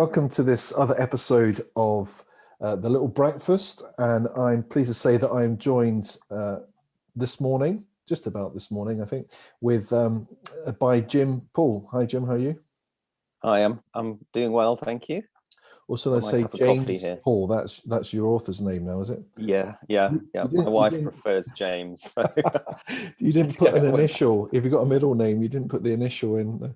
welcome to this other episode of The Little Breakfast. And I'm pleased to say that I'm joined this morning, just about this morning, I think, with by Jim Paul. Hi, Jim, how are you? Hi, I'm doing well, thank you. Also, let's say James Paul. That's your author's name now, is it? Yeah. My wife prefers James. So you didn't put an initial. If you got a middle name, you didn't put the initial in.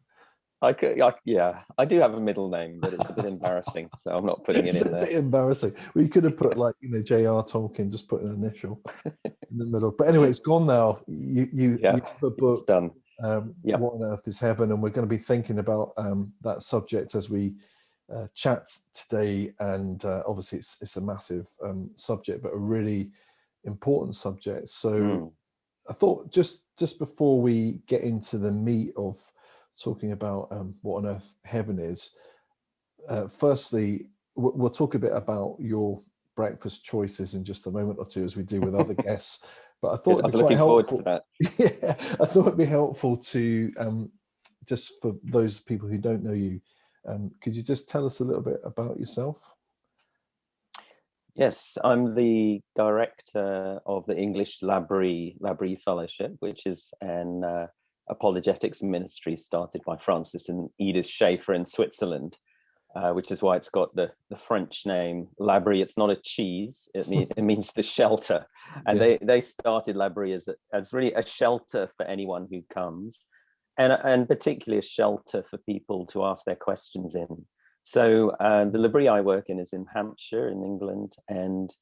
I do have a middle name, but it's a bit embarrassing, so I'm not putting it in there. It's a bit embarrassing. We could have put J.R. Tolkien, just put an initial in the middle. But anyway, it's gone now. You have a book. It's done. What on earth is heaven? And we're going to be thinking about that subject as we chat today. And obviously, it's a massive subject, but a really important subject. So I thought just before we get into the meat of talking about what on earth heaven is, firstly, we'll talk a bit about your breakfast choices in just a moment or two, as we do with other guests. But I thought it'd be quite helpful. Yeah, I thought it'd be helpful to just for those people who don't know you, could you just tell us a little bit about yourself? Yes, I'm the director of the English Labrie Fellowship, which is an apologetics ministry started by Francis and Edith Schaeffer in Switzerland, which is why it's got the French name Labrie. It's not a cheese, it means the shelter. And they started Labrie as really a shelter for anyone who comes, and particularly a shelter for people to ask their questions in. So the Labrie I work in is in Hampshire in England, and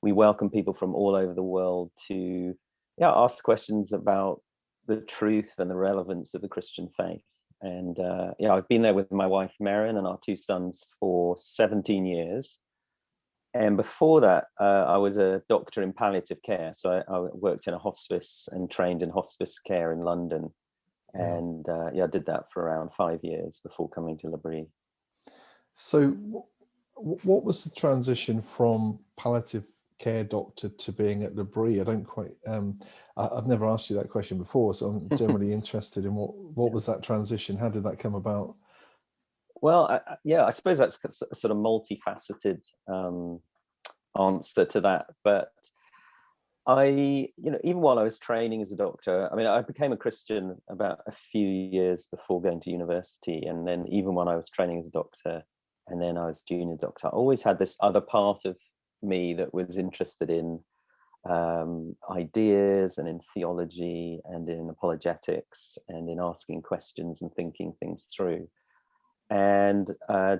we welcome people from all over the world to ask questions about the truth and the relevance of the Christian faith. And I've been there with my wife Marion and our two sons for 17 years. And before that, I was a doctor in palliative care. So I worked in a hospice and trained in hospice care in London. And I did that for around 5 years before coming to Labrie. So what was the transition from palliative care doctor to being at Labrie? I don't quite, I've never asked you that question before, so I'm generally interested in what was that transition? How did that come about? Well, I suppose that's a sort of multifaceted answer to that. But even while I was training as a doctor, I mean, I became a Christian about a few years before going to university. And then even when I was training as a doctor, and then I was junior doctor, I always had this other part of me that was interested in ideas and in theology and in apologetics and in asking questions and thinking things through. And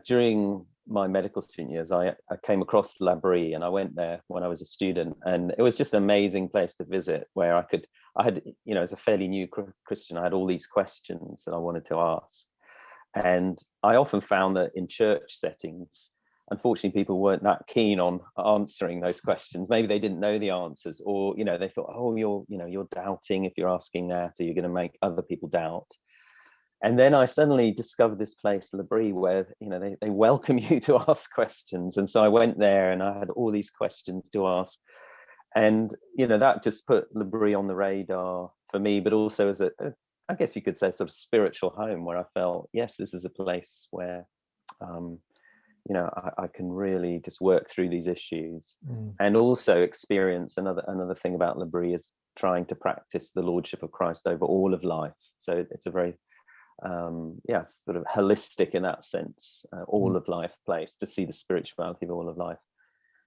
during my medical student years, I came across Labrie, and I went there when I was a student, and it was just an amazing place to visit, where I had, as a fairly new Christian, I had all these questions that I wanted to ask. And I often found that in church settings, unfortunately, people weren't that keen on answering those questions. Maybe they didn't know the answers, or they thought, oh, you're doubting if you're asking that, or you're going to make other people doubt. And then I suddenly discovered this place, Labrie, where they welcome you to ask questions. And so I went there, and I had all these questions to ask, and that just put Labrie on the radar for me, but also as I guess you could say, sort of spiritual home, where I felt, yes, this is a place where I can really just work through these issues, and also experience another thing about Labrie is trying to practice the Lordship of Christ over all of life. So it's a very sort of holistic in that sense, all of life place, to see the spirituality of all of life.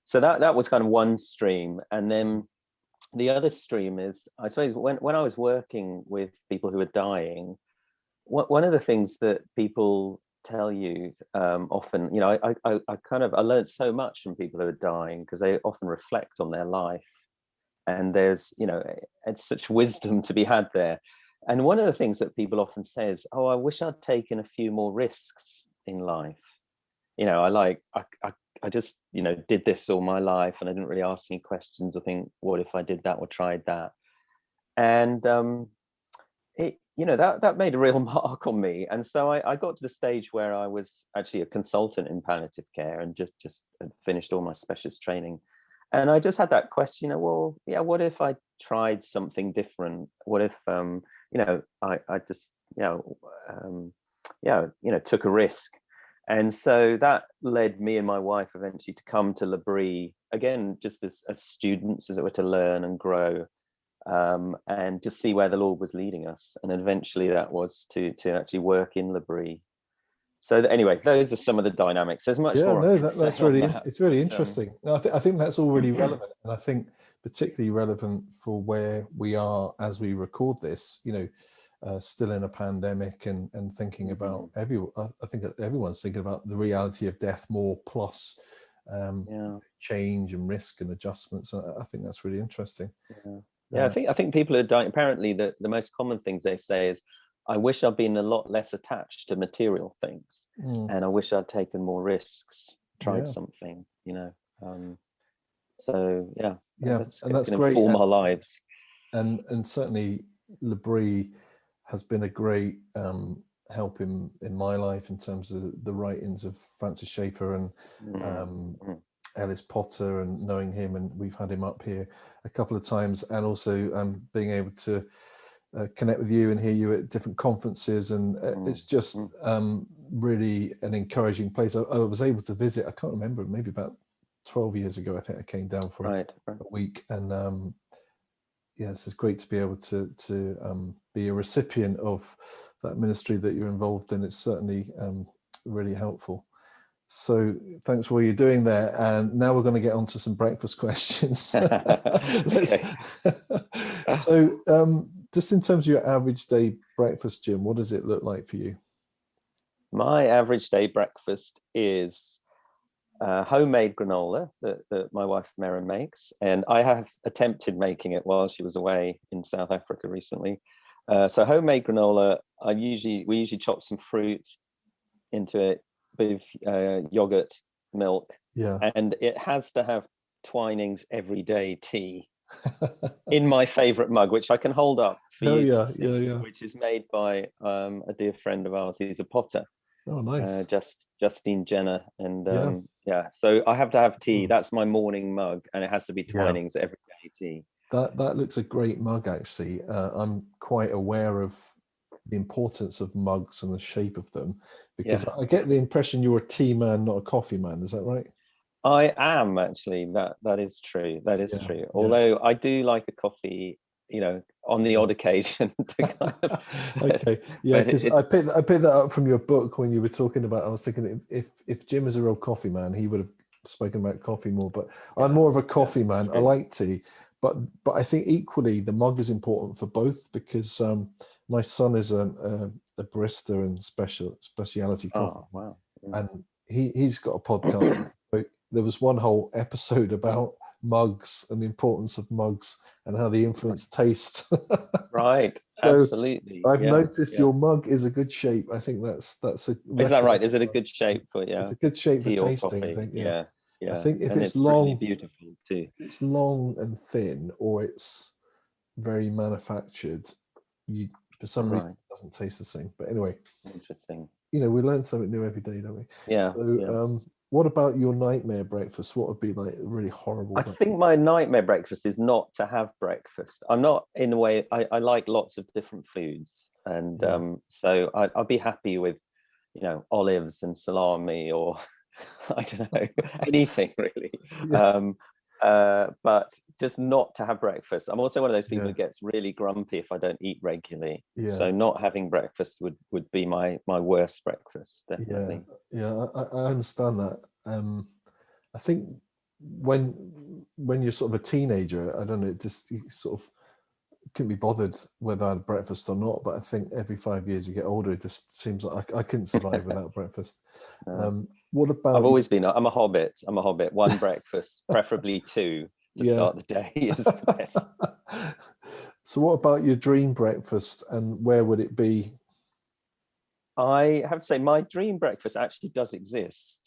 So that was kind of one stream. And then the other stream is, I suppose, when I was working with people who are dying, one of the things that people tell you often, I learned so much from people who are dying, because they often reflect on their life, and there's it's such wisdom to be had there. And one of the things that people often say is, oh, I wish I'd taken a few more risks in life. I just did this all my life, and I didn't really ask any questions or think, what if I did that or tried that? And that made a real mark on me. And so I got to the stage where I was actually a consultant in palliative care, and just had finished all my specialist training. And I just had that question, what if I tried something different? What if I just took a risk? And so that led me and my wife eventually to come to Labrie again, just as students, as it were, to learn and grow, and just see where the Lord was leading us. And eventually that was to actually work in Labrie. So anyway, those are some of the dynamics. There's much more. No, that's really it's really but, interesting. No, I think that's all really relevant, and I think particularly relevant for where we are as we record this. Still in a pandemic, and thinking about I think everyone's thinking about the reality of death more, plus change and risk and adjustments. I think that's really interesting. I think people are dying. Apparently, the most common things they say is, I wish I'd been a lot less attached to material things, and I wish I'd taken more risks, tried something, so and that's can great. Inform our lives. And certainly Labrie has been a great help in my life in terms of the writings of Francis Schaeffer and Ellis Potter, and knowing him, and we've had him up here a couple of times, and also being able to connect with you and hear you at different conferences, and it's just really an encouraging place. I was able to visit, I can't remember, maybe about 12 years ago, I think I came down for a week, and yes, it's great to be able to be a recipient of that ministry that you're involved in. It's certainly really helpful. So thanks for what you're doing there. And now we're going to get on to some breakfast questions. So just in terms of your average day breakfast, Jim, what does it look like for you? My average day breakfast is homemade granola that my wife Mara makes, and I have attempted making it while she was away in South Africa recently. So homemade granola, we usually chop some fruit into it, with yogurt, milk, and it has to have Twinings everyday tea in my favorite mug, which I can hold up for you, which is made by a dear friend of ours. He's a potter. Oh, nice. Justine Jenner, and so I have to have tea. That's my morning mug, and it has to be Twinings everyday tea. That looks a great mug, actually. I'm quite aware of the importance of mugs and the shape of them, because I get the impression you're a tea man, not a coffee man. Is that right? I am, actually. That is true. That is true. Although I do like a coffee, on the odd occasion. To kind of, okay, because I picked that up from your book when you were talking about. I was thinking if Jim is a real coffee man, he would have spoken about coffee more. But I'm more of a coffee man. I like tea, but I think equally the mug is important for both, because my son is a barista in specialty coffee. Oh, wow. And he's got a podcast. There was one whole episode about mugs and the importance of mugs and how they influence taste. Right. So absolutely. I've noticed your mug is a good shape. I think that's a. Is that right? Is it a good shape for It's a good shape for tasting. I think. Yeah. I think if it's long, really beautiful too. It's long and thin, or it's very manufactured. For some reason, it doesn't taste the same. But anyway, interesting. We learn something new every day, don't we? Yeah. So, what about your nightmare breakfast? What would be like really horrible? I think my nightmare breakfast is not to have breakfast. I'm not, in a way, I like lots of different foods, and so I'll be happy with, olives and salami, or I don't know, anything really. But just not to have breakfast. I'm also one of those people who gets really grumpy if I don't eat regularly. So not having breakfast would be my worst breakfast, definitely. I understand that. I think when you're sort of a teenager, I don't know, you sort of couldn't be bothered whether I had breakfast or not. But I think every 5 years you get older, it just seems like I couldn't survive without breakfast. What about? I'm a hobbit. One breakfast, preferably two, to start the day is the best. So what about your dream breakfast, and where would it be? I have to say my dream breakfast actually does exist.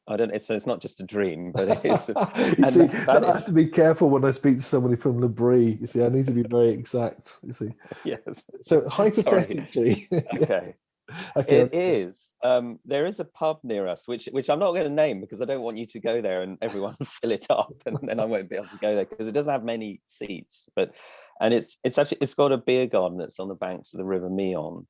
I don't know, so it's not just a dream, but it is. You see, I have to be careful when I speak to somebody from Labrie. You see, I need to be very exact. You see. Yes. So hypothetically. Okay. It is. There is a pub near us, which I'm not going to name, because I don't want you to go there and everyone fill it up, and then I won't be able to go there, because it doesn't have many seats. And it's got a beer garden that's on the banks of the River Meon,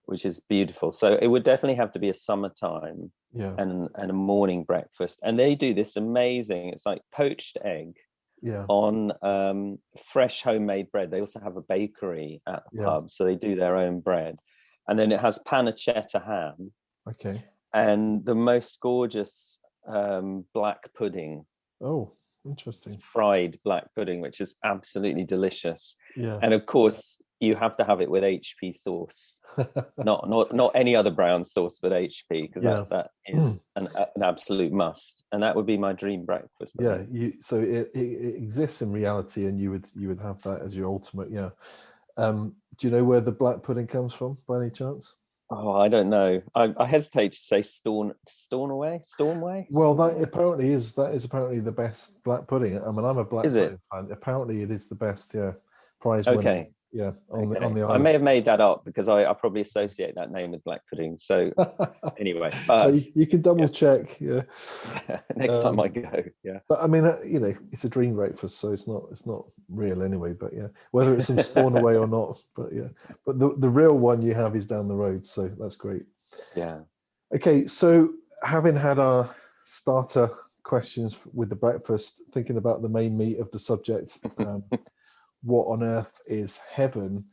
which is beautiful. So it would definitely have to be a summertime Yeah. and a morning breakfast. And they do this amazing, it's like poached egg Yeah. on fresh homemade bread. They also have a bakery at the Yeah. pub, so they do their own bread. And then it has pancetta ham. Okay. And the most gorgeous black pudding. Oh, interesting. Fried black pudding, which is absolutely delicious. Yeah. And of course, you have to have it with HP sauce, not any other brown sauce, but HP, because Yeah. that is an absolute must. And that would be my dream breakfast. Yeah. So it exists in reality, and you would have that as your ultimate. Yeah. Do you know where the black pudding comes from, by any chance? Oh, I don't know. I hesitate to say Stornoway. Well, that is apparently the best black pudding. I mean, I'm a black pudding fan. Apparently, it is the best. Yeah, prize winner. Okay. Yeah, on the I island. may have made that up because I probably associate that name with black pudding. So anyway, but but you can double check. Yeah. Next time I go. Yeah. But I mean, it's a dream breakfast, so it's not real anyway. But yeah, whether it's from Stornoway or not, but yeah, but the real one you have is down the road, so that's great. Yeah. Okay, so having had our starter questions with the breakfast, thinking about the main meat of the subject, what on earth is heaven?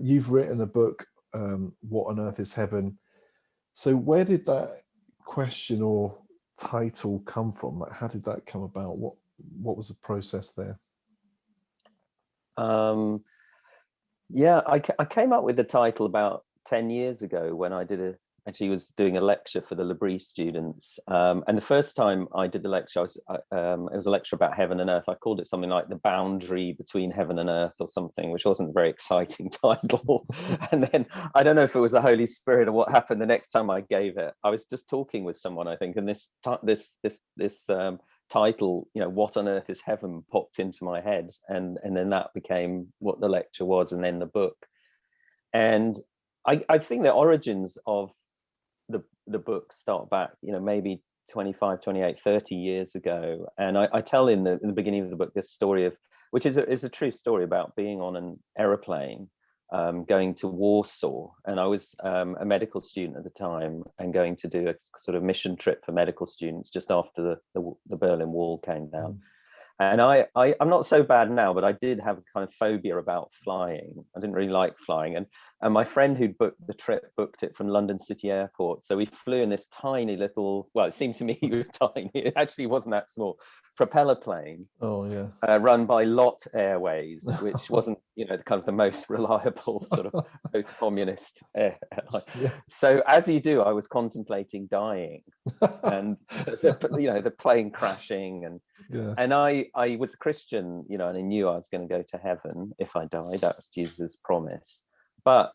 You've written a book, What on Earth is Heaven? So where did that question or title come from? Like, how did that come about? What was the process there? Yeah, I came up with the title about 10 years ago when I actually was doing a lecture for the Labrie students. And the first time I did the lecture, it was a lecture about heaven and earth. I called it something like The Boundary Between Heaven and Earth or something, which wasn't a very exciting title. And then I don't know if it was the Holy Spirit or what happened the next time I gave it. I was just talking with someone, I think, and this title, What on Earth is Heaven, popped into my head, and then that became what the lecture was, and then the book. And I think the origins of the book start back, maybe 25, 28, 30 years ago. And I tell in the beginning of the book this story of, which is a true story, about being on an aeroplane going to Warsaw. And I was a medical student at the time and going to do a sort of mission trip for medical students just after the Berlin Wall came down. And I'm not so bad now, but I did have a kind of phobia about flying. I didn't really like flying. And my friend who'd booked the trip booked it from London City Airport. So we flew in this tiny little, well, it seemed to me tiny. It actually wasn't that small, propeller plane. Oh, yeah. Run by Lot Airways, which wasn't, kind of the most reliable sort of post-communist airline. Yeah. So as you do, I was contemplating dying, and the plane crashing, and I was a Christian, and I knew I was going to go to heaven if I died. That was Jesus' promise. But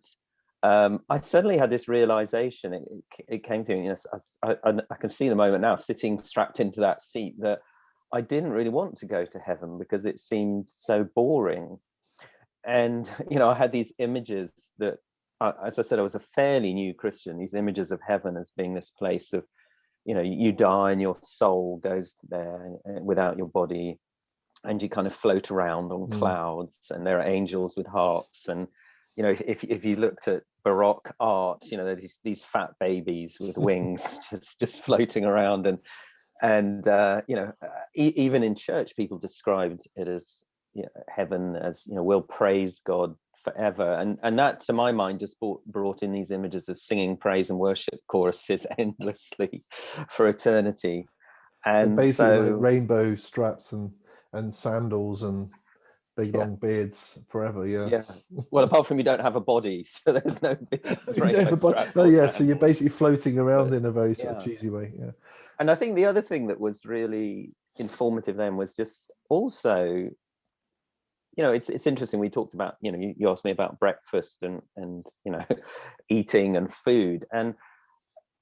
I suddenly had this realization. It came to me. I can see the moment now, sitting strapped into that seat, that I didn't really want to go to heaven because it seemed so boring. And, I had these images that, as I said, I was a fairly new Christian, these images of heaven as being this place of, you die and your soul goes there without your body, and you kind of float around on clouds, and there are angels with harps. And, if you looked at Baroque art, there's these fat babies with wings just floating around. And even in church, people described it as heaven as, we'll praise God forever. And that, to my mind, just brought in these images of singing praise and worship choruses endlessly for eternity. And so basically, like rainbow straps and sandals and big long beards forever. Yeah. Well, apart from you don't have a body, so there's no big straps. Oh yeah, so you're basically floating around in a very sort of cheesy way. Yeah. And I think the other thing that was really informative then was just also, it's interesting. We talked about, you asked me about breakfast and eating and food. And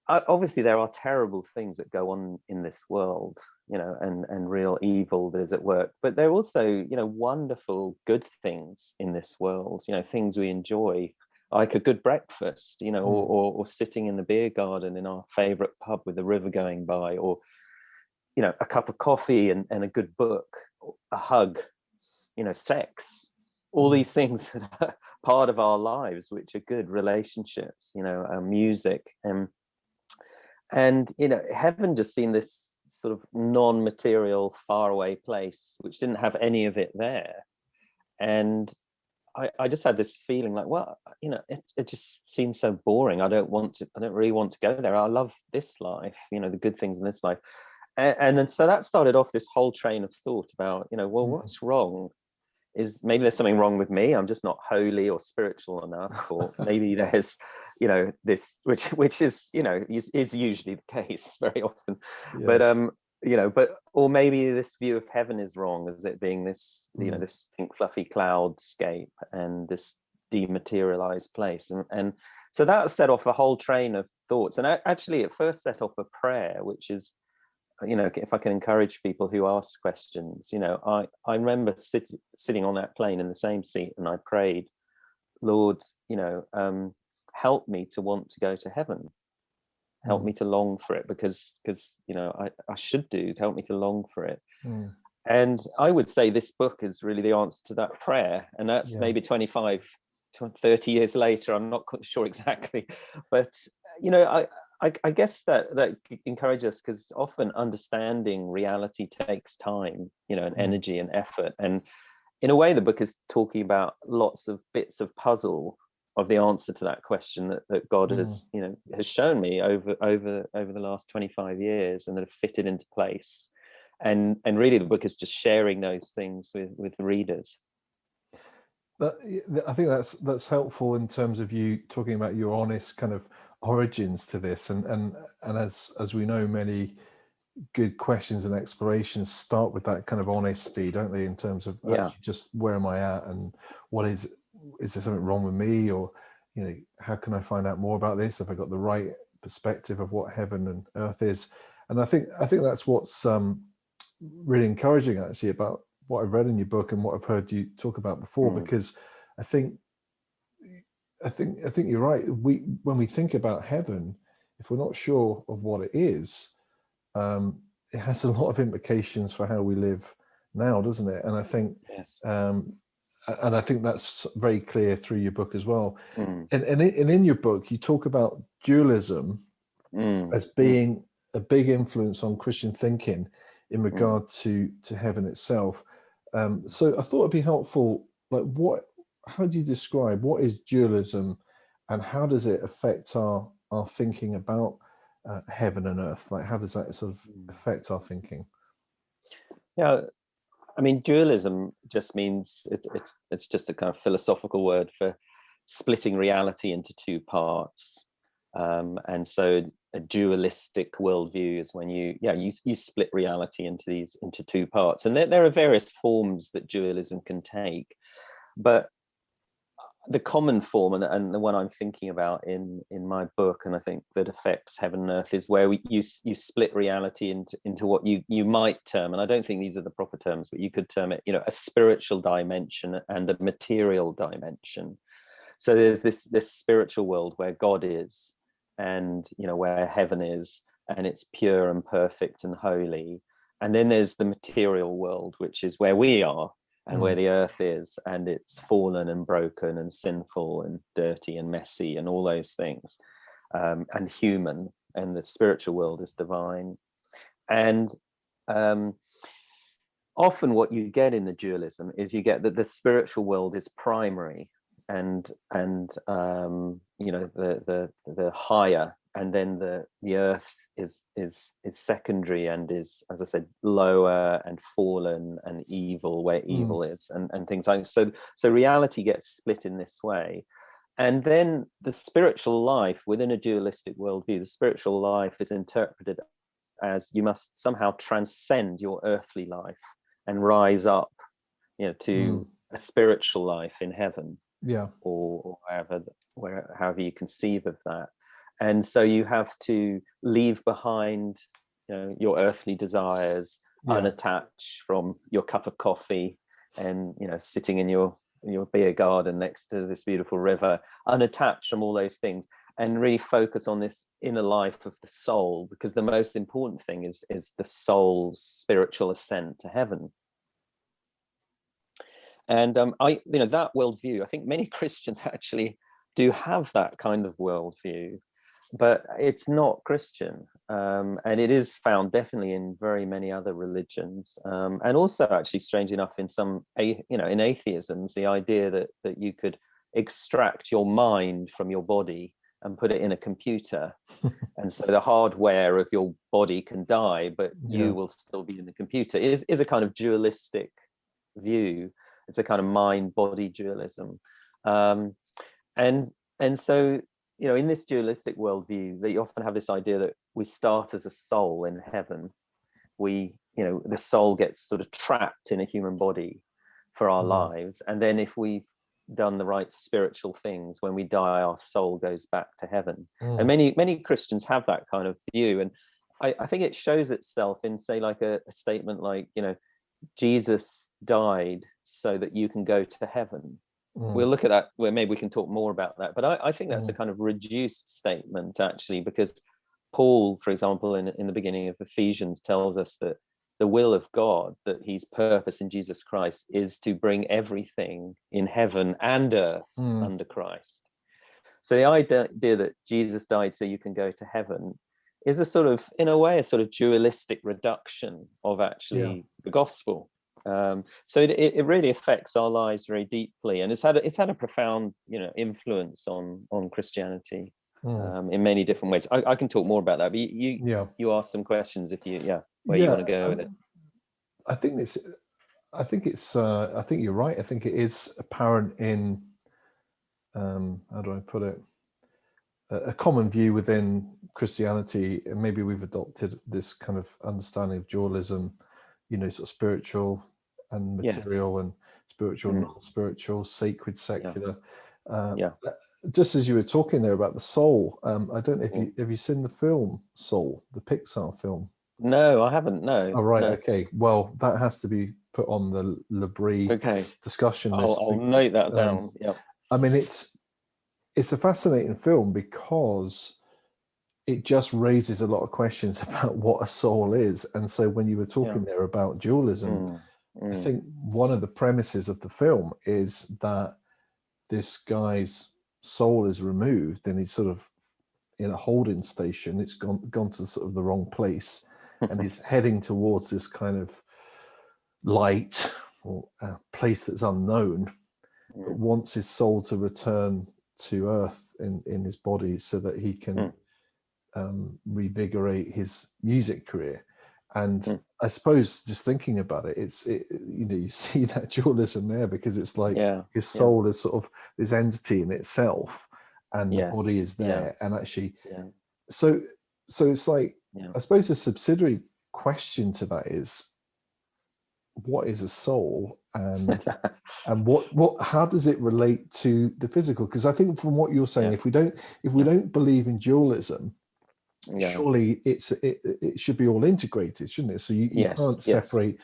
obviously there are terrible things that go on in this world, and real evil that is at work. But there are also, wonderful good things in this world, things we enjoy, like a good breakfast, or sitting in the beer garden in our favorite pub with the river going by, or, a cup of coffee and a good book, a hug, sex, all these things that are part of our lives, which are good relationships, music. And heaven just seemed this sort of non-material, faraway place which didn't have any of it there. And I just had this feeling like, well, it just seems so boring. I don't really want to go there. I love this life, the good things in this life. And then so that started off this whole train of thought about, well, what's wrong? Is maybe there's something wrong with me? I'm just not holy or spiritual enough, or maybe there's, this, which is, is usually the case very often. Yeah. Or maybe this view of heaven is wrong, as it being this, this pink fluffy cloudscape and this dematerialized place. And so that set off a whole train of thoughts. And actually it first set off a prayer, which is, if I can encourage people who ask questions, I remember sitting on that plane in the same seat, and I prayed, Lord, help me to want to go to heaven. Help me to long for it, because I should do. Help me to long for it. And I would say this book is really the answer to that prayer. And that's maybe 25 to 30 years later. I'm not quite sure exactly, but I guess that encourages us, because often understanding reality takes time, and energy and effort. And in a way, the book is talking about lots of bits of puzzle of the answer to that question that God has shown me over the last 25 years, and that have fitted into place. And really the book is just sharing those things with the readers. But I think that's helpful in terms of you talking about your honest kind of origins to this, and as we know, many good questions and explorations start with that kind of honesty, don't they, in terms of actually just where am I at, and what is there something wrong with me, or how can I find out more about this? Have I got the right perspective of what heaven and earth is? And I think that's what's really encouraging, actually, about what I've read in your book and what I've heard you talk about before, because I think you're right. When we think about heaven, if we're not sure of what it is, it has a lot of implications for how we live now, doesn't it? And I think, and I think that's very clear through your book as well. And in your book, you talk about dualism as being a big influence on Christian thinking in regard to heaven itself. So I thought it'd be helpful, like, how do you describe what is dualism, and how does it affect our thinking about heaven and earth? Like, how does that sort of affect our thinking? Yeah, I mean, dualism just means it's just a kind of philosophical word for splitting reality into two parts. And so a dualistic worldview is when you split reality into two parts. And there are various forms that dualism can take, but the common form, and the one I'm thinking about in my book, and I think that affects heaven and earth, is where you split reality into what you might term, and I don't think these are the proper terms, but you could term it, a spiritual dimension and a material dimension. So there's this spiritual world where God is, and where heaven is, and it's pure and perfect and holy. And then there's the material world, which is where we are, and where the earth is, and it's fallen and broken and sinful and dirty and messy and all those things, and human. And the spiritual world is divine. And often what you get in the dualism is you get that the spiritual world is primary, and the higher, and then the earth is secondary, and is, as I said, lower and fallen and evil, where evil is, and things like so reality gets split in this way. And then the spiritual life within a dualistic worldview, the spiritual life is interpreted as you must somehow transcend your earthly life and rise up, to a spiritual life in heaven, or however you conceive of that. And so you have to leave behind, your earthly desires, unattached from your cup of coffee, and sitting in your beer garden next to this beautiful river, unattached from all those things, and really focus on this inner life of the soul, because the most important thing is the soul's spiritual ascent to heaven. And that worldview, I think many Christians actually do have that kind of worldview. but it's not Christian, and it is found definitely in very many other religions, and also actually, strange enough, in some, in atheisms, the idea that you could extract your mind from your body and put it in a computer, and so the hardware of your body can die, but you will still be in the computer, is a kind of dualistic view. It's a kind of mind-body dualism, and so, in this dualistic worldview, they often have this idea that we start as a soul in heaven. The soul gets sort of trapped in a human body for our lives, and then if we've done the right spiritual things, when we die, our soul goes back to heaven. And many Christians have that kind of view, and I think it shows itself in, say, like a statement like, Jesus died so that you can go to heaven. We'll look at that, where maybe we can talk more about that, but I think that's a kind of reduced statement, actually, because Paul, for example, in the beginning of Ephesians, tells us that the will of God, that his purpose in Jesus Christ, is to bring everything in heaven and earth under Christ. So the idea that Jesus died so you can go to heaven is a sort of, in a way, a sort of dualistic reduction of actually the gospel. So it really affects our lives very deeply, and it's had a profound influence on Christianity in many different ways. I can talk more about that, but you ask some questions if you where you want to go with it. I think you're right. I think it is apparent in how do I put it, a common view within Christianity, and maybe we've adopted this kind of understanding of dualism, sort of spiritual and material, and spiritual, non-spiritual, sacred, secular. Just as you were talking there about the soul, I don't know if have you seen the film Soul, the Pixar film? No, I haven't. No. Oh, right. No. Okay. Well, that has to be put on the Labrie discussion list. I'll note that down. I mean, it's a fascinating film because it just raises a lot of questions about what a soul is. And so when you were talking there about dualism, I think one of the premises of the film is that this guy's soul is removed and he's sort of in a holding station. It's gone to sort of the wrong place, and he's heading towards this kind of light or a place that's unknown, but wants his soul to return to earth in his body so that he can revigorate his music career. And I suppose just thinking about it, you see that dualism there, because it's like his soul is sort of this entity in itself, and the body is there, and actually, so it's like, I suppose a subsidiary question to that is, what is a soul, and and what how does it relate to the physical? Because I think from what you're saying, if we don't believe in dualism, surely it should be all integrated, shouldn't it? So you can't separate.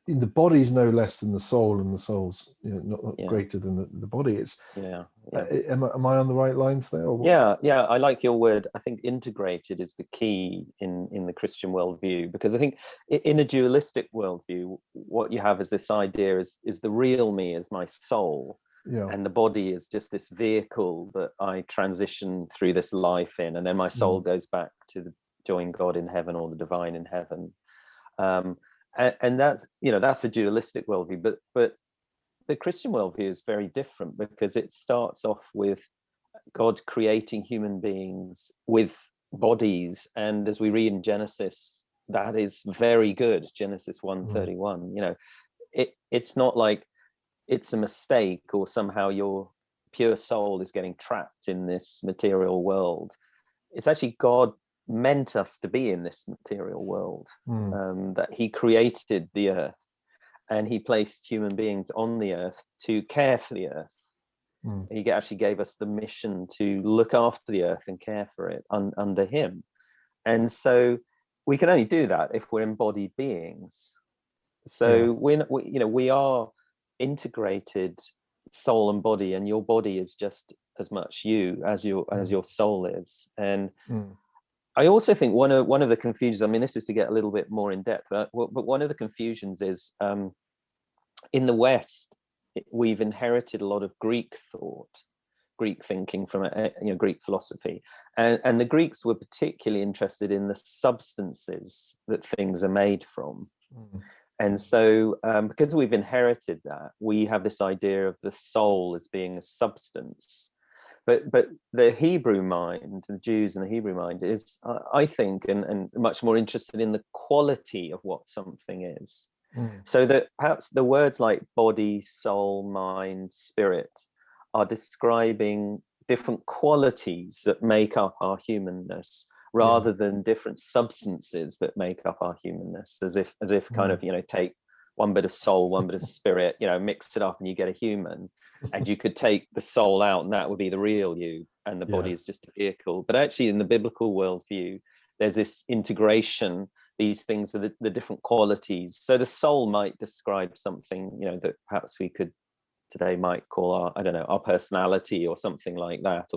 The body's no less than the soul, and the soul's not greater than the body. It's am I on the right lines there? Or I like your word. I think integrated is the key in the Christian worldview, because I think in a dualistic worldview, what you have is this idea is the real me is my soul, and the body is just this vehicle that I transition through this life in, and then my soul goes back to join God in heaven, or the divine in heaven. And that's a dualistic worldview, but the Christian worldview is very different, because it starts off with God creating human beings with bodies, and as we read in Genesis, that is very good. Genesis 1:31. It's not like it's a mistake, or somehow your pure soul is getting trapped in this material world. It's actually God meant us to be in this material world, that he created the earth, and he placed human beings on the earth to care for the earth. He actually gave us the mission to look after the earth and care for it under him. And so we can only do that if we're embodied beings. So we are integrated, soul and body, and your body is just as much you as your soul is. And I also think one of the confusions, I mean, this is to get a little bit more in depth, but one of the confusions is in the West, we've inherited a lot of Greek thought. Greek thinking, from Greek philosophy, and the Greeks were particularly interested in the substances that things are made from. And so because we've inherited that, we have this idea of the soul as being a substance. But the Hebrew mind, the Jews and the Hebrew mind, is, I think, and much more interested in the quality of what something is. So that perhaps the words like body, soul, mind, spirit are describing different qualities that make up our humanness, rather than different substances that make up our humanness, as if kind of, take one bit of soul, one bit of spirit, mix it up and you get a human. And you could take the soul out and that would be the real you, and the body is just a vehicle. But actually in the biblical worldview, there's this integration. These things are the different qualities. So the soul might describe something, that perhaps we could today might call our personality or something like that,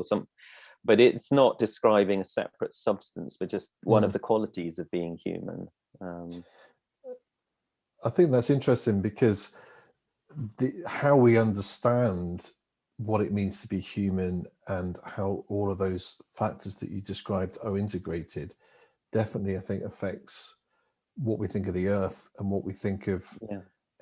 but it's not describing a separate substance, but just one of the qualities of being human. I think that's interesting, because how we understand what it means to be human and how all of those factors that you described are integrated definitely, I think, affects what we think of the earth and what we think of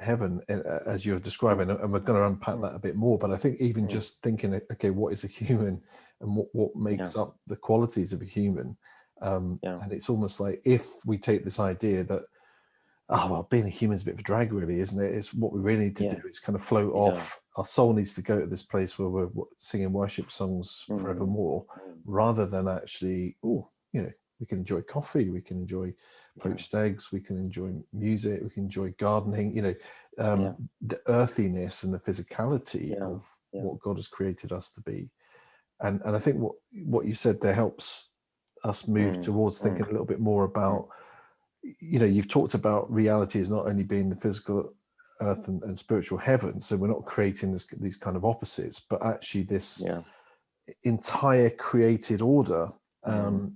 heaven, as you're describing. And we're going to unpack that a bit more. But I think even just thinking, okay, what is a human, and what makes up the qualities of a human? And it's almost like, if we take this idea that, being a human is a bit of a drag, really, isn't it? It's what we really need to do is kind of float off. Our soul needs to go to this place where we're singing worship songs forevermore, rather than actually, we can enjoy coffee, we can enjoy poached eggs, we can enjoy music, we can enjoy gardening, the earthiness and the physicality of what God has created us to be. And I think what you said there helps us move towards thinking a little bit more about, you've talked about reality as not only being the physical earth and spiritual heaven. So we're not creating these kind of opposites, but actually this entire created order. And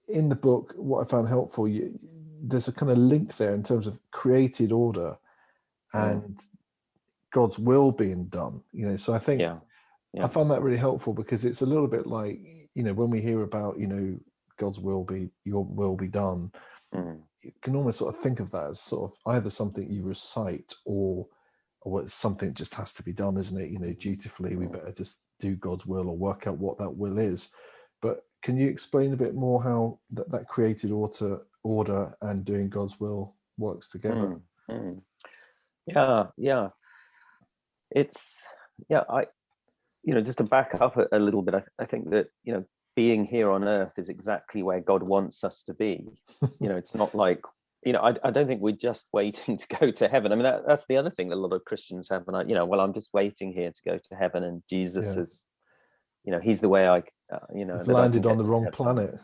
in the book, what I found helpful, there's a kind of link there in terms of created order and God's will being done. So I think I found that really helpful, because it's a little bit like, when we hear about, God's will be, your will be done, you can almost sort of think of that as sort of either something you recite or it's something that just has to be done, isn't it? Dutifully, we better just do God's will or work out what that will is. But can you explain a bit more how that created order and doing God's will works together? It's just to back up a little bit, I think that being here on earth is exactly where God wants us to be. It's not like, I don't think we're just waiting to go to heaven. I mean, that's the other thing that a lot of Christians have, and I'm just waiting here to go to heaven, and Jesus is, he's the way You've landed on the wrong planet.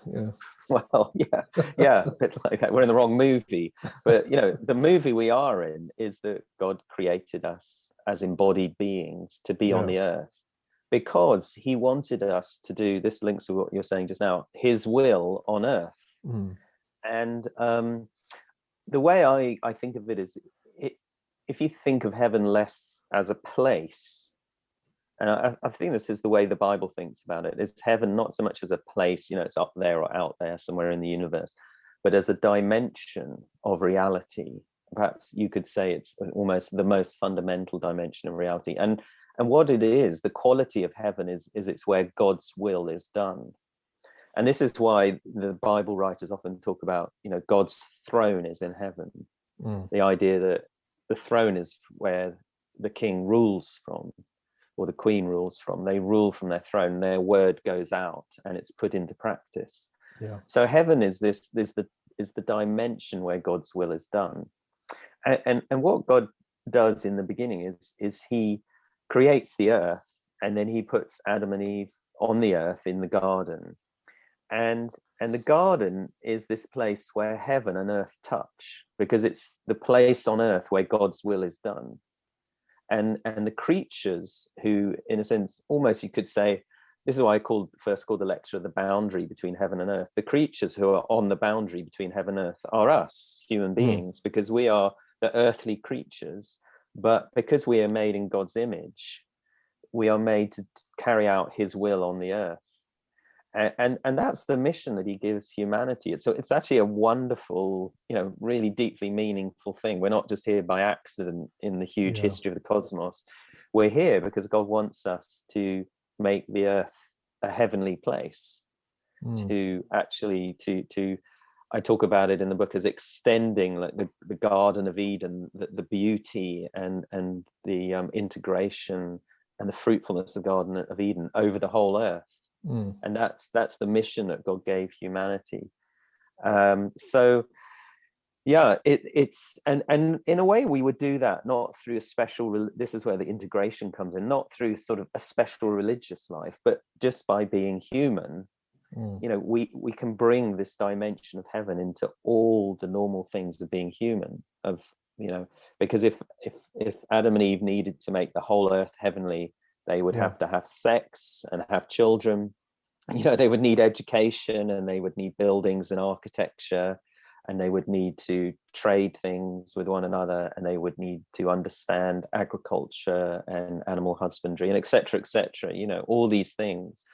Well, a bit like that. We're in the wrong movie. But the movie we are in is that God created us as embodied beings to be on the earth, because he wanted us to do, this links to what you're saying just now, his will on earth. And the way I think of it is, if you think of heaven less as a place, and I think this is the way the Bible thinks about it, is heaven not so much as a place, it's up there or out there somewhere in the universe, but as a dimension of reality. Perhaps you could say it's almost the most fundamental dimension of reality. And what it is, the quality of heaven is it's where God's will is done. And this is why the Bible writers often talk about, God's throne is in heaven. The idea that the throne is where the king rules from, or the queen rules from. They rule from their throne, their word goes out and it's put into practice. So heaven is the dimension where God's will is done. And what God does in the beginning is he creates the earth, and then he puts Adam and Eve on the earth in the garden. And the garden is this place where heaven and earth touch, because it's the place on earth where God's will is done. And the creatures who, in a sense, almost you could say, this is why I first called the lecture the boundary between heaven and earth. The creatures who are on the boundary between heaven and earth are us, human beings, because we are the earthly creatures. But because we are made in God's image, we are made to carry out his will on the earth. And that's the mission that he gives humanity. It's actually a wonderful, really deeply meaningful thing. We're not just here by accident in the huge history of the cosmos. We're here because God wants us to make the earth a heavenly place, to actually to I talk about it in the book as extending, like the Garden of Eden, the beauty and the integration and the fruitfulness of the Garden of Eden over the whole earth. And that's the mission that God gave humanity. So yeah, it's and in a way we would do that not through a special, this is where the integration comes in, not through sort of a special religious life, but just by being human. We can bring this dimension of heaven into all the normal things of being human, because if Adam and Eve needed to make the whole earth heavenly, they would have to have sex and have children. They would need education, and they would need buildings and architecture, and they would need to trade things with one another, and they would need to understand agriculture and animal husbandry, and etc. All these things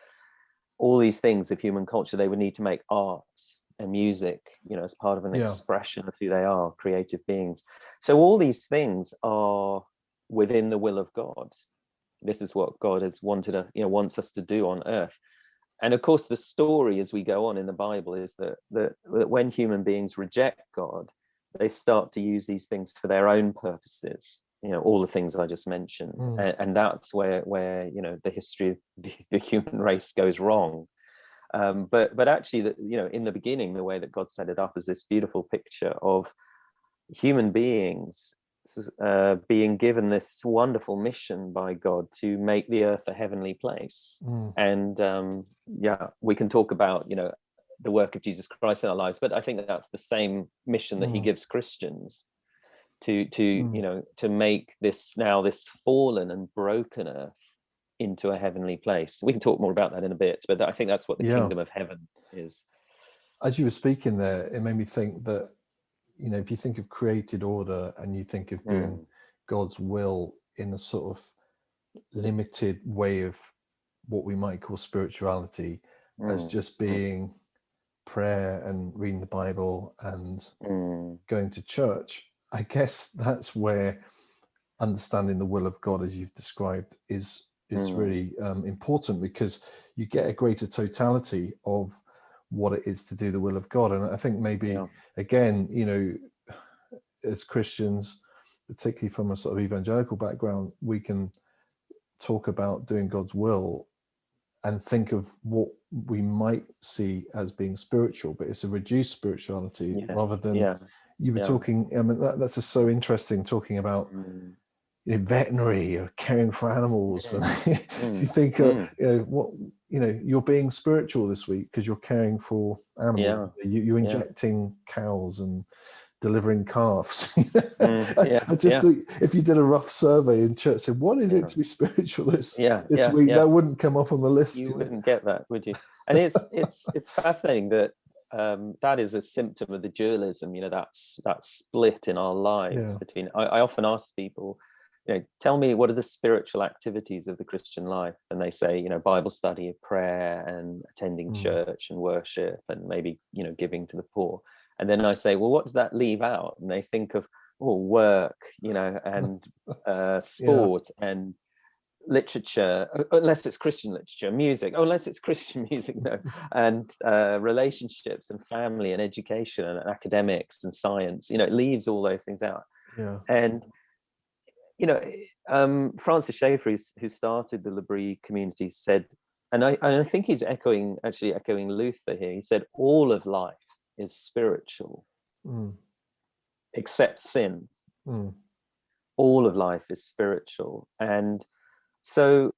of human culture. They would need to make art and music, as part of an expression of who they are, creative beings. So all these things are within the will of God. This is what God has wants us to do on earth. And of course, the story as we go on in the Bible is that when human beings reject God, they start to use these things for their own purposes. All the things I just mentioned, and that's where the history of the human race goes wrong. But actually, in the beginning, the way that God set it up is this beautiful picture of human beings being given this wonderful mission by God to make the earth a heavenly place. And we can talk about the work of Jesus Christ in our lives, but I think that's the same mission that he gives Christians to make this fallen and broken earth into a heavenly place. We can talk more about that in a bit, but I think that's what the kingdom of heaven is. As you were speaking there, it made me think that if you think of created order and you think of doing God's will in a sort of limited way of what we might call spirituality, as just being prayer and reading the Bible and going to church, I guess that's where understanding the will of God, as you've described, is really important, because you get a greater totality of what it is to do the will of God. And I think maybe again, as Christians, particularly from a sort of evangelical background, we can talk about doing God's will and think of what we might see as being spiritual, but it's a reduced spirituality rather than you were talking. I mean, that's just so interesting, talking about veterinary or caring for animals. So you think, you're being spiritual this week because you're caring for animals. You're injecting cows and delivering calves. I just think if you did a rough survey in church, said, what is it to be spiritual this week? That wouldn't come up on the list. You wouldn't get that, would you? And it's fascinating that that is a symptom of the dualism, that split in our lives between. I often ask people, tell me, what are the spiritual activities of the Christian life? And they say, Bible study, prayer, and attending church and worship, and maybe, giving to the poor. And then I say, well, what does that leave out? And they think of, work, and sport and literature, unless it's Christian literature, music, unless it's Christian music, no, and relationships and family and education and academics and science. It leaves all those things out. And Francis Schaeffer, who started the Labrie community, said, and I think he's echoing Luther here. He said, all of life is spiritual, except sin. All of life is spiritual. And so,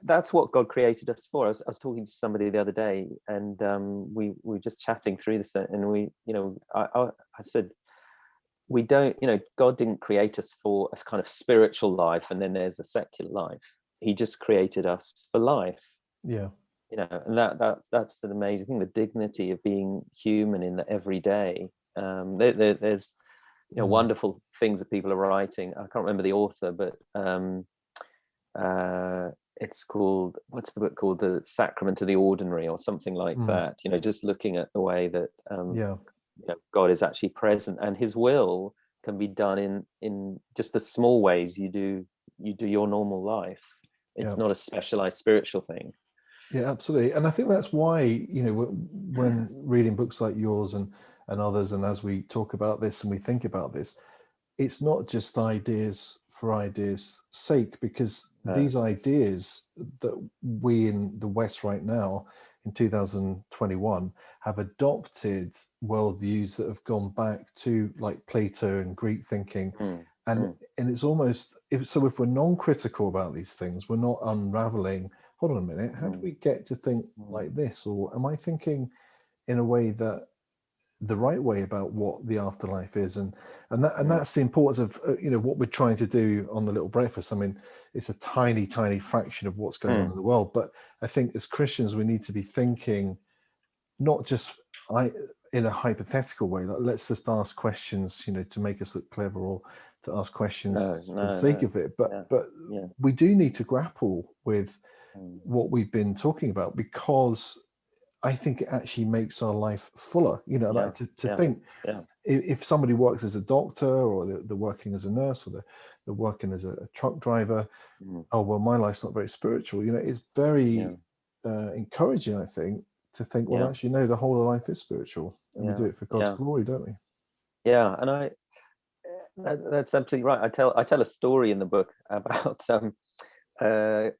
that's what God created us for. I was talking to somebody the other day, and we were just chatting through this, and I said, we don't, God didn't create us for a kind of spiritual life and then there's a secular life. He just created us for life. And that's an amazing thing, the dignity of being human in the everyday. There's wonderful things that people are writing. I can't remember the author, but it's called, what's the book called, The Sacrament of the Ordinary, or something like that. Just looking at the way that God is actually present, and his will can be done in just the small ways you do your normal life. It's not a specialized spiritual thing. Yeah, absolutely. And I think that's why, when reading books like yours and others, and as we talk about this and we think about this, it's not just ideas for ideas' sake, because these ideas that we in the West right now in 2021 have adopted worldviews that have gone back to like Plato and Greek thinking. And it's almost, if we're non-critical about these things, we're not unraveling, hold on a minute, how do we get to think like this? Or am I thinking in a way that the right way about what the afterlife is? And that's the importance of what we're trying to do on the Little Breakfast. I mean, it's a tiny fraction of what's going on in the world, but I think as Christians we need to be thinking not just in a hypothetical way, like let's just ask questions to make us look clever, or to ask questions for the sake of it, but we do need to grapple with what we've been talking about, because I think it actually makes our life fuller. Like to think, if somebody works as a doctor, or they're working as a nurse, or they're working as a truck driver, oh well, my life's not very spiritual. It's very encouraging, I think, to think, well, actually, no, the whole of life is spiritual, and we do it for God's glory, don't we? Yeah, and that's absolutely right. I tell a story in the book about a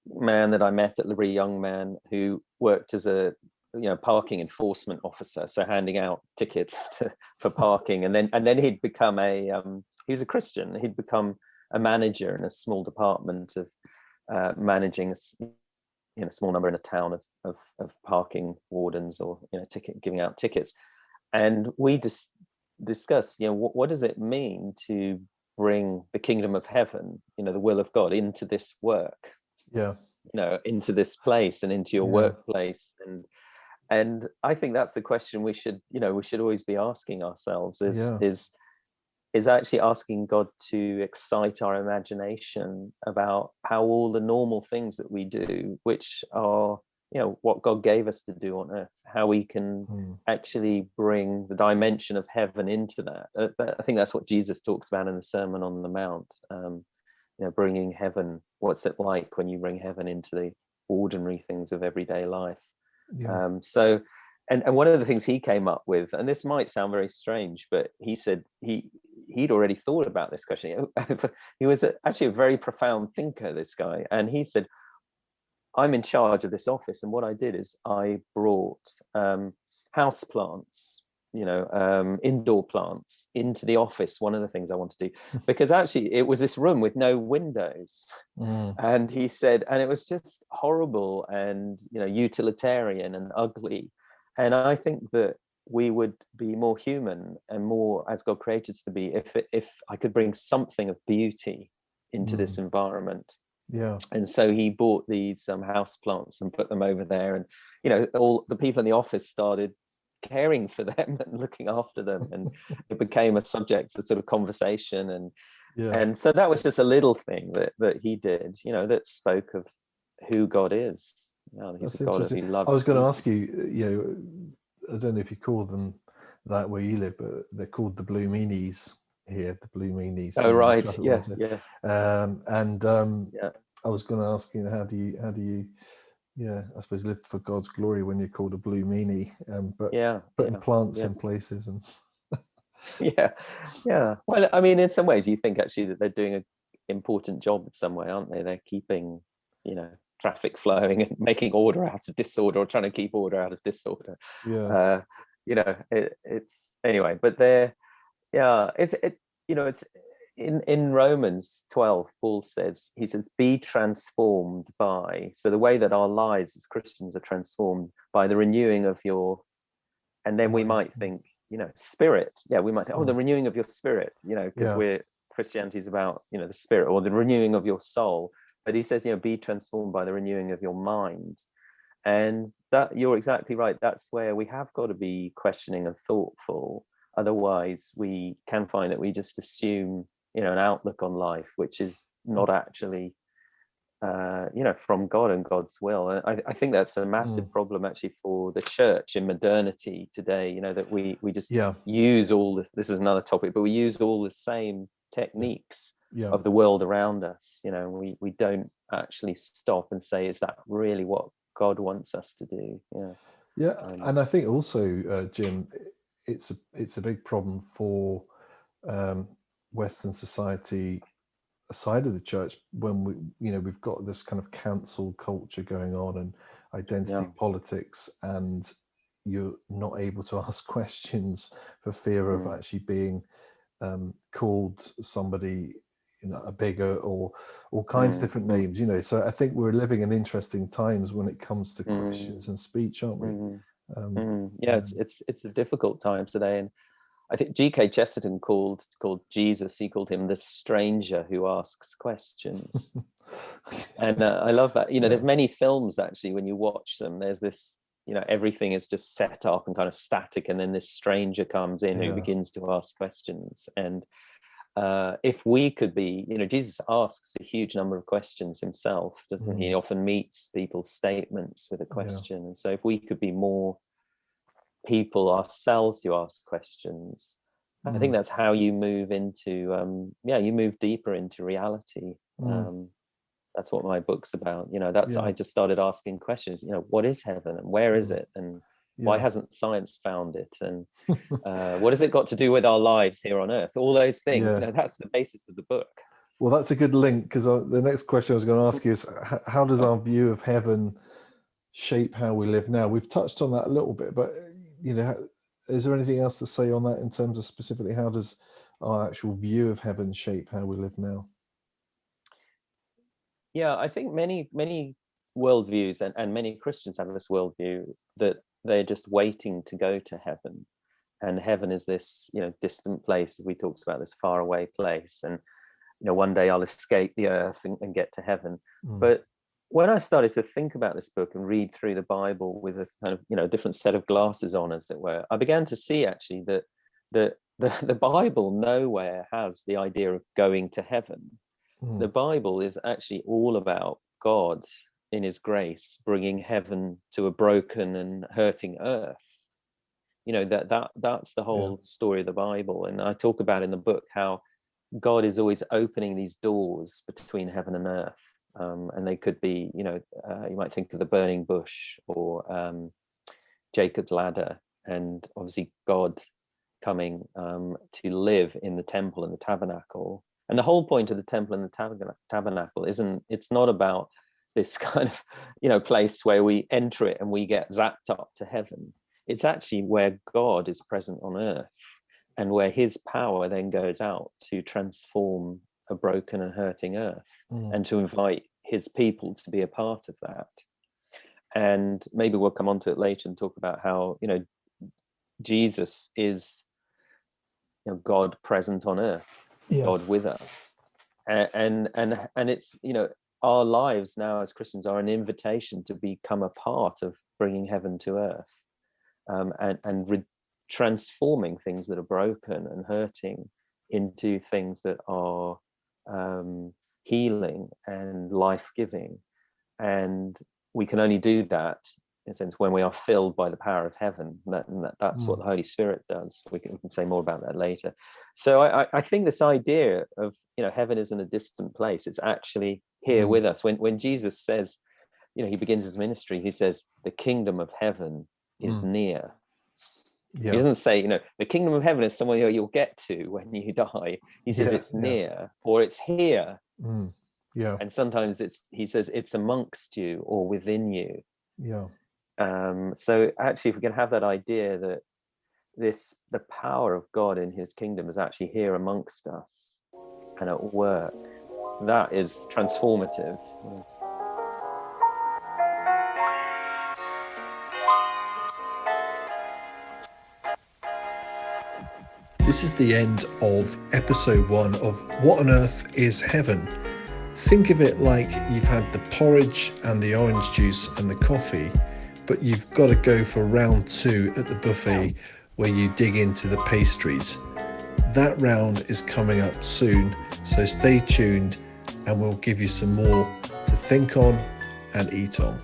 man that I met at Labrie, young man who worked as a parking enforcement officer, so handing out tickets for parking, and then he'd become he was a Christian. He'd become a manager in a small department of managing a small number in a town of parking wardens, or giving out tickets. And we discussed what does it mean to bring the kingdom of heaven, the will of God, into this work, into this place and into your workplace. And I think that's the question we should always be asking ourselves, is actually asking God to excite our imagination about how all the normal things that we do, which are what God gave us to do on earth, how we can actually bring the dimension of heaven into that. I think that's what Jesus talks about in the Sermon on the Mount, bringing heaven. What's it like when you bring heaven into the ordinary things of everyday life? So one of the things he came up with, and this might sound very strange, but he said he'd already thought about this question. He was actually a very profound thinker, this guy, and he said, I'm in charge of this office, and what I did is I brought house plants, indoor plants into the office. One of the things I want to do, because actually it was this room with no windows, and he said, and it was just horrible and utilitarian and ugly. And I think that we would be more human and more as God created us to be if I could bring something of beauty into this environment. And so he bought these house plants and put them over there, and all the people in the office started caring for them and looking after them, and it became a subject of sort of conversation. And so that was just a little thing that he did, that spoke of who God is. That's interesting. I was going to ask you, I don't know if you call them that where you live, but they're called the blue meanies here, the blue meanies. Oh, right. I was going to ask you, how do you I suppose live for God's glory when you're called a blue meanie, but putting plants in places and well, I mean, in some ways you think actually that they're doing an important job in some way, aren't they? They're keeping traffic flowing and making order out of disorder, or trying to keep order out of disorder. It's anyway, but it's in Romans 12, Paul says, be transformed by, so the way that our lives as Christians are transformed by the renewing of your, and then we might think, spirit. We might think, the renewing of your spirit, because Christianity is about, the spirit, or the renewing of your soul. But he says, be transformed by the renewing of your mind. And that, you're exactly right. That's where we have got to be questioning and thoughtful. Otherwise, we can find that we just assume, an outlook on life, which is not actually from God and God's will. And I think that's a massive problem actually for the church in modernity today, that we just use all this is another topic, but we use all the same techniques of the world around us. We don't actually stop and say, is that really what God wants us to do? And I think also, Jim, it's a big problem for Western society aside of the church, when we've got this kind of cancel culture going on and identity politics, and you're not able to ask questions for fear of actually being called somebody, a bigot, or all kinds of different names, so I think we're living in interesting times when it comes to questions and speech, aren't we? It's a difficult time today. And I think G.K. Chesterton called Jesus, he called him the stranger who asks questions. And I love that. There's many films actually, when you watch them, there's this, everything is just set up and kind of static, and then this stranger comes in who begins to ask questions. And if we could be, Jesus asks a huge number of questions himself, doesn't he? He often meets people's statements with a question. And so if we could be more people ourselves who ask questions, I think that's how you move into you move deeper into reality. That's what my book's about. I just started asking questions, what is heaven, and where is it, and why hasn't science found it, and what has it got to do with our lives here on earth? All those things. That's the basis of the book. Well, that's a good link, because the next question I was going to ask you is, how does our view of heaven shape how we live now? We've touched on that a little bit, but is there anything else to say on that in terms of specifically how does our actual view of heaven shape how we live now? I think many worldviews and many Christians have this worldview that they're just waiting to go to heaven, and heaven is this distant place. We talked about this faraway place, and one day I'll escape the earth and get to heaven. But when I started to think about this book and read through the Bible with a kind of different set of glasses on, as it were, I began to see actually that the Bible nowhere has the idea of going to heaven. The Bible is actually all about God in his grace bringing heaven to a broken and hurting earth. That's the whole story of the Bible. And I talk about in the book how God is always opening these doors between heaven and earth. And they could be, you might think of the burning bush, or Jacob's ladder, and obviously God coming to live in the temple and the tabernacle. And the whole point of the temple and the tabernacle it's not about this kind of, place where we enter it and we get zapped up to heaven. It's actually where God is present on earth, and where his power then goes out to transform a broken and hurting earth, and to invite his people to be a part of that. And maybe we'll come on to it later and talk about how Jesus is God present on earth, God with us, and it's our lives now as Christians are an invitation to become a part of bringing heaven to earth, and transforming things that are broken and hurting into things that are healing and life-giving. And we can only do that, in a sense, when we are filled by the power of heaven. That's what the Holy Spirit does. We can say more about that later. So I think this idea of heaven isn't a distant place. It's actually here with us. When Jesus says, he begins his ministry, he says, the kingdom of heaven is near. He doesn't say, the kingdom of heaven is somewhere you'll get to when you die. He says it's near, or it's here. And sometimes he says it's amongst you or within you. So actually, if we can have that idea that the power of God in his kingdom is actually here amongst us and at work, that is transformative. This is the end of episode 1 of What on Earth is Heaven? Think of it like you've had the porridge and the orange juice and the coffee, but you've got to go for round 2 at the buffet where you dig into the pastries. That round is coming up soon, so stay tuned and we'll give you some more to think on and eat on.